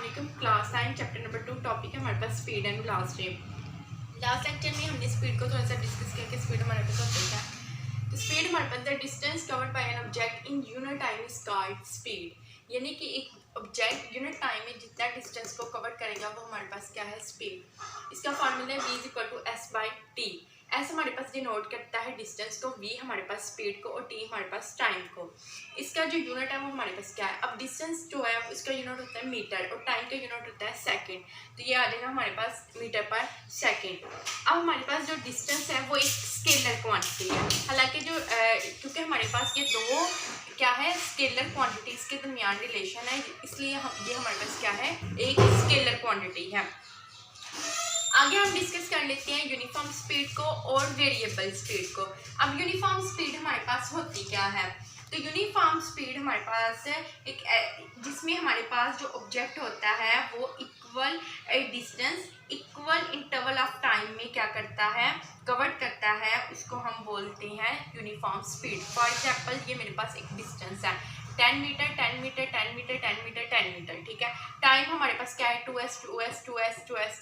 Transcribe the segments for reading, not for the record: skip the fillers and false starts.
अस्सलाम class 9 chapter number 2 topic है हमारे पास speed and velocity. Last lecture में हमने स्पीड को थोड़ा सा डिस्कस किया कि स्पीड हमारे पास होती है। तो स्पीड हमारे पास the distance covered by an object in unit time is called speed, यानी कि एक ऑब्जेक्ट यूनिट टाइम में जितना डिस्टेंस को कवर करेगा वो हमारे पास क्या है, स्पीड। इसका फॉर्मूला है v=s/t। एस हमारे पास डिनोट करता है डिस्टेंस को, वी हमारे पास स्पीड को और टी हमारे पास टाइम को। इसका जो यूनिट है वो हमारे पास क्या है, अब डिस्टेंस जो है उसका यूनिट होता है मीटर और टाइम का यूनिट होता है सेकंड। तो ये आ जाएगा हमारे पास मीटर पर सेकंड। अब हमारे पास जो डिस्टेंस है वो एक स्केलर क्वांटिटी है, हालांकि जो क्योंकि हमारे पास ये दो क्या है स्केलर क्वांटिटीज़ के दरमियान रिलेशन है, इसलिए ये हमारे पास क्या है, एक स्केलर क्वांटिटी है। आगे हम डिस्कस कर लेते हैं यूनिफॉर्म स्पीड को और वेरिएबल स्पीड को। अब यूनिफॉर्म स्पीड हमारे पास होती क्या है, तो यूनिफॉर्म स्पीड हमारे पास एक जिसमें हमारे पास जो ऑब्जेक्ट होता है वो equal distance equal interval of time में क्या करता है, कवर करता है, उसको हम बोलते हैं यूनिफॉर्म स्पीड। फॉर एग्जांपल ये मेरे पास एक डिस्टेंस है 10 metre 10 metre 10 metre 10 metre 10 metre, ठीक है। टाइम हमारे पास क्या है 2s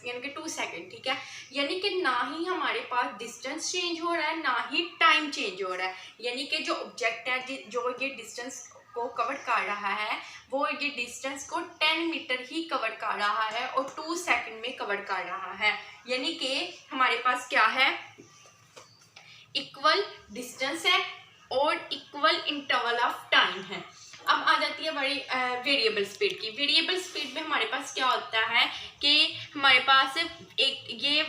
यानी कि 2 सेकेंड, ठीक है। यानी कि ना ही हमारे पास डिस्टेंस चेंज हो रहा है ना ही टाइम चेंज हो रहा है, यानी कि जो ऑब्जेक्ट है जो ये डिस्टेंस को कवर कर रहा है वो ये डिस्टेंस को 10 मीटर ही कवर कर रहा है और 2 सेकेंड में कवर कर रहा है, यानी कि हमारे पास क्या है, इक्वल डिस्टेंस है और इक्वल इंटरवल ऑफ टाइम है। अब आ जाती है बड़ी वेरिएबल स्पीड की। वेरिएबल स्पीड में हमारे पास क्या होता है कि हमारे पास एक ये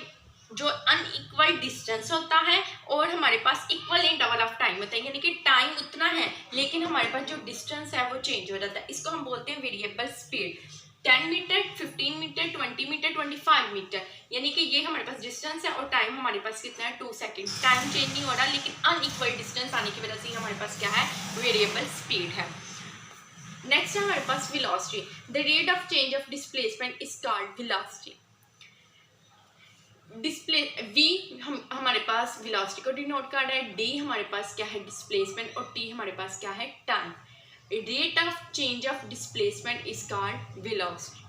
जो अनइक्वल डिस्टेंस होता है और हमारे पास इक्वल इंटरवल ऑफ टाइम होता है, यानी कि टाइम उतना है लेकिन हमारे पास जो डिस्टेंस है वो चेंज हो जाता है। इसको हम बोलते हैं variable speed. 10 metre 15 metre 20 metre 25 metre, यानी कि ये हमारे पास डिस्टेंस है और टाइम हमारे पास कितना है 2 सेकेंड। टाइम चेंज नहीं हो रहा लेकिन अनइक्वल डिस्टेंस आने की वजह से हमारे पास क्या है, वेरिएबल स्पीड है। नेक्स्ट है हमारे पास velocity. The rate of change of displacement is called velocity. हमारे पास वेलोसिटी को डिनोट कर रहा है, डी हमारे पास क्या है डिस्प्लेसमेंट और टी हमारे पास क्या है time. Rate of change of displacement is called velocity.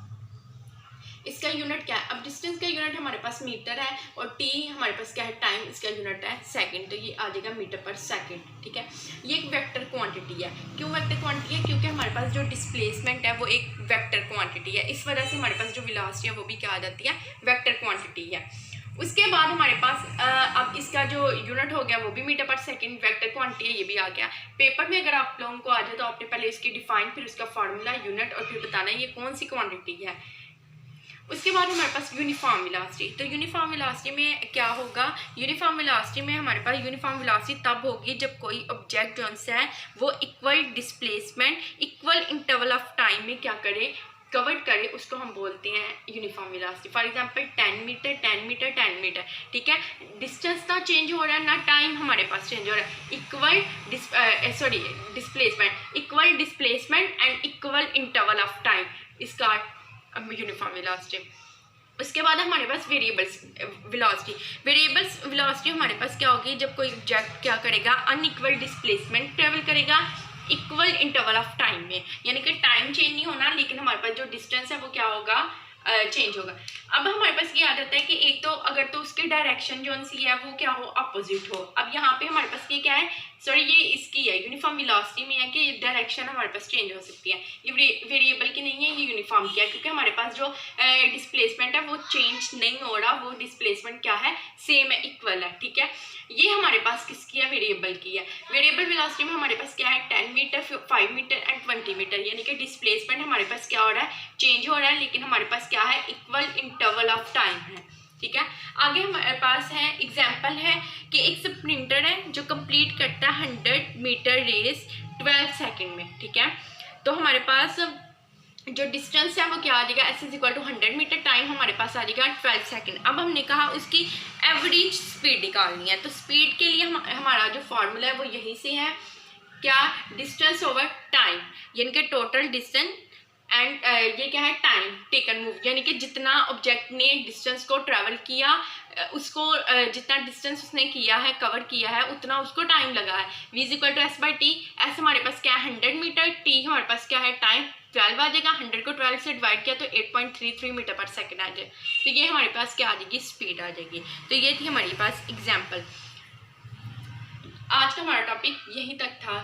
इसका यूनिट क्या है, अब डिस्टेंस का यूनिट हमारे पास मीटर है और टी हमारे पास क्या है टाइम, इसका यूनिट है सेकंड, तो ये आ जाएगा मीटर पर सेकंड, ठीक है। ये एक वेक्टर क्वांटिटी है। क्यों वेक्टर क्वांटिटी है, क्योंकि हमारे पास जो डिस्प्लेसमेंट है वो एक वेक्टर क्वांटिटी है, इस वजह से हमारे पास जो वेलोसिटी है वो भी क्या आ जाती है, वेक्टर क्वांटिटी है। उसके बाद हमारे पास अब इसका जो यूनिट हो गया वो भी मीटर पर सेकंड, वेक्टर क्वांटिटी है, ये भी आ गया। पेपर में अगर आप लोगों को आ जाए तो आपने पहले इसकी डिफाइन, फिर उसका फार्मूला, यूनिट और फिर बताना है ये कौन सी क्वांटिटी है। उसके बाद हमारे पास यूनिफॉर्म वेलोसिटी। तो यूनिफॉर्म वेलोसिटी में क्या होगा, यूनिफॉर्म वेलोसिटी में हमारे पास यूनिफॉर्म वेलोसिटी तब होगी जब कोई ऑब्जेक्ट जो है वो equal displacement equal interval of time में क्या करे, कवर करे, उसको हम बोलते हैं uniform velocity. For example 10 metre 10 metre 10 metre, ठीक है। डिस्टेंस ना चेंज हो रहा है ना टाइम हमारे पास चेंज हो रहा है, equal displacement equal displacement and equal interval of time, इसका यूनिफॉर्म वेलोसिटी। उसके बाद हमारे पास वेरिएबल वेलोसिटी। वेरिएबल वेलोसिटी हमारे पास क्या होगी, जब कोई ऑब्जेक्ट क्या करेगा, अनइक्वल डिस्प्लेसमेंट ट्रेवल करेगा इक्वल इंटरवल ऑफ टाइम में, यानी कि टाइम चेंज नहीं होना लेकिन हमारे पास जो डिस्टेंस है वो क्या होगा, चेंज होगा। अब हमारे पास ये आ जाता है कि एक तो अगर तो उसकी डायरेक्शन जो सी है वो क्या हो, अपोजिट हो। अब यहाँ पे हमारे पास ये क्या है, सॉरी ये इसकी है यूनिफॉर्म वेलोसिटी में है कि डायरेक्शन हमारे पास चेंज हो सकती है, ये वेरिएबल की नहीं है, ये यूनिफॉर्म की है, क्योंकि हमारे पास जो डिस्प्लेसमेंट है वो चेंज नहीं हो रहा, वो डिस्प्लेसमेंट क्या है, सेम है, इक्वल है, ठीक है। ये हमारे पास किसकी है, वेरिएबल की है। वेरिएबल वेलोसिटी में हमारे पास क्या है 10 मीटर 5 मीटर एंड 20 मीटर, यानी कि डिस्प्लेसमेंट हमारे पास क्या हो रहा है, चेंज हो रहा है, लेकिन हमारे पास क्या है, इक्वल इंटरवल ऑफ टाइम है, ठीक है। आगे हमारे पास है एग्जाम्पल है कि एक स्प्रिंटर है जो कंप्लीट करता है 100 मीटर रेस 12 सेकेंड में, ठीक है। तो हमारे पास जो डिस्टेंस है वो क्या आ जाएगा, s = 100 मीटर, टाइम हमारे पास आ जाएगा 12 सेकेंड। अब हमने कहा उसकी एवरेज स्पीड निकालनी है, तो स्पीड के लिए हमारा जो फार्मूला है वो यहीं से है, क्या, डिस्टेंस ओवर टाइम, यानी कि टोटल डिस्टेंस एंड ये क्या है, टाइम टेकन मूव, यानी कि जितना ऑब्जेक्ट ने डिस्टेंस को ट्रैवल किया, उसको जितना डिस्टेंस उसने किया है, कवर किया है, उतना उसको टाइम लगा है। v is equal to s by t. S हमारे पास क्या है 100 मीटर, टी हमारे पास क्या है टाइम 12 आ जाएगा, 100 को 12 से डिवाइड किया तो 8.33 मीटर पर सेकेंड आ जाए, तो ये हमारे पास क्या आ जाएगी, स्पीड आ जाएगी। तो ये थी हमारे पास एग्जाम्पल। आज का हमारा टॉपिक यहीं तक था।